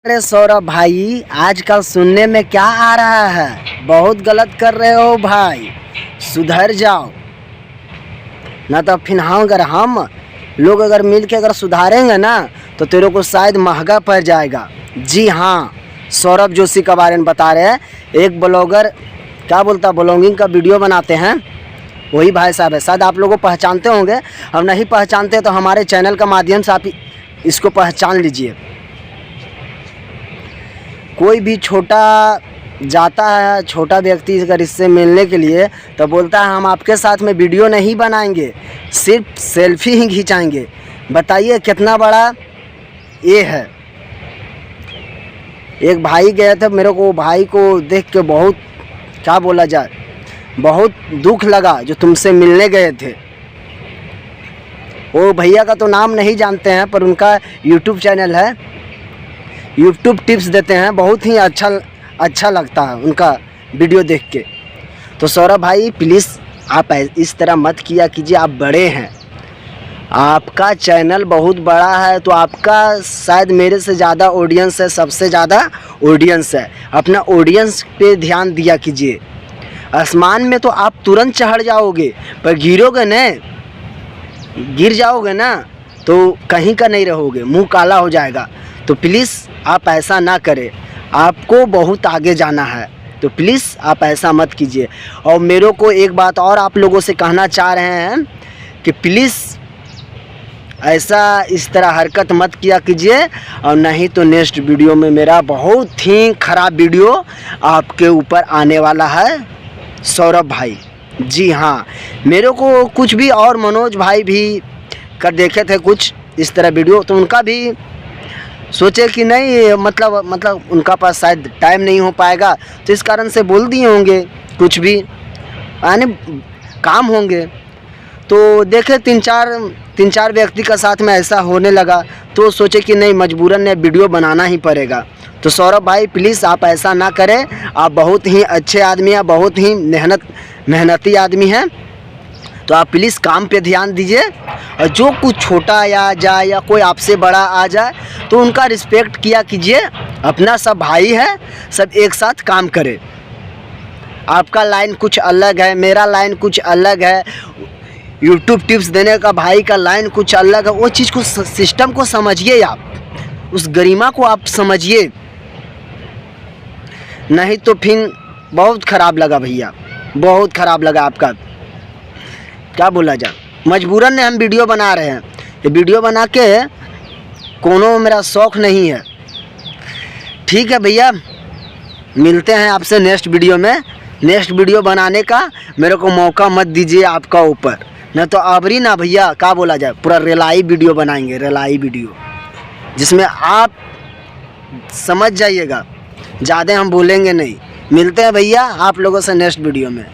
अरे सौरभ भाई, आजकल सुनने में क्या आ रहा है? बहुत गलत कर रहे हो भाई, सुधर जाओ। ना तो फिर अगर हम लोग मिल के सुधारेंगे ना तो तेरे को शायद महंगा पड़ जाएगा। जी हाँ, सौरभ जोशी के बारे में बता रहे हैं। एक ब्लॉगर क्या बोलता, ब्लॉगिंग का वीडियो बनाते हैं, वही भाई साहब है। शायद आप लोगों को पहचानते होंगे, और नहीं पहचानते तो हमारे चैनल के माध्यम से आप इसको पहचान लीजिए। कोई भी छोटा जाता है, छोटा व्यक्ति अगर इससे मिलने के लिए तो बोलता है हम आपके साथ में वीडियो नहीं बनाएंगे, सिर्फ सेल्फी ही खिंचाएंगे। बताइए कितना बड़ा ये है। एक भाई गए थे, मेरे को भाई को देख के बहुत क्या बोला जाए, बहुत दुख लगा जो तुमसे मिलने गए थे। वो भैया का तो नाम नहीं जानते हैं, पर उनका यूट्यूब चैनल है, यूट्यूब टिप्स देते हैं। बहुत ही अच्छा लगता है उनका वीडियो देख के। तो सौरभ भाई प्लीज़ आप इस तरह मत किया कीजिए। आप बड़े हैं, आपका चैनल बहुत बड़ा है, तो आपका शायद मेरे से ज़्यादा ऑडियंस है, सबसे ज़्यादा ऑडियंस है। अपना ऑडियंस पे ध्यान दिया कीजिए। आसमान में तो आप तुरंत चढ़ जाओगे, पर गिरोगे न, गिर जाओगे ना तो कहीं का नहीं रहोगे, मुंह काला हो जाएगा। तो प्लीज़ आप ऐसा ना करें, आपको बहुत आगे जाना है, तो प्लीज़ आप ऐसा मत कीजिए। और मेरे को एक बात और आप लोगों से कहना चाह रहे हैं कि प्लीज़ ऐसा इस तरह हरकत मत किया कीजिए, और नहीं तो नेक्स्ट वीडियो में मेरा बहुत ही ख़राब वीडियो आपके ऊपर आने वाला है सौरभ भाई। जी हाँ, मेरे को कुछ भी और मनोज भाई भी कर देखे थे कुछ इस तरह वीडियो, तो उनका भी सोचे कि नहीं, मतलब उनका पास शायद टाइम नहीं हो पाएगा, तो इस कारण से बोल दिए होंगे कुछ भी, यानी काम होंगे। तो देखे तीन चार व्यक्ति का साथ में ऐसा होने लगा, तो सोचे कि नहीं, मजबूरन ने वीडियो बनाना ही पड़ेगा। तो सौरभ भाई प्लीज़ आप ऐसा ना करें। आप बहुत ही अच्छे आदमी हैं, बहुत ही मेहनती आदमी हैं, तो आप प्लीज़ काम पे ध्यान दीजिए। और जो कुछ छोटा या जाए या कोई आपसे बड़ा आ जाए तो उनका रिस्पेक्ट किया कीजिए। अपना सब भाई है, सब एक साथ काम करें। आपका लाइन कुछ अलग है, मेरा लाइन कुछ अलग है, यूट्यूब टिप्स देने का भाई का लाइन कुछ अलग है। वो चीज़ को, सिस्टम को समझिए, आप उस गरिमा को आप समझिए, नहीं तो फिर बहुत ख़राब लगा भैया, बहुत ख़राब लगा आपका। क्या बोला जाए, मजबूरन ने हम वीडियो बना रहे हैं। ये वीडियो बना के कोनो मेरा शौक़ नहीं है। ठीक है भैया, मिलते हैं आपसे नेक्स्ट वीडियो में। नेक्स्ट वीडियो बनाने का मेरे को मौका मत दीजिए आपका ऊपर, न तो अबरी ना भैया, क्या बोला जाए, पूरा रेलाई वीडियो बनाएंगे, रेलाई वीडियो, जिसमें आप समझ जाइएगा, ज़्यादा हम बोलेंगे नहीं। मिलते हैं भैया आप लोगों से नेक्स्ट वीडियो में।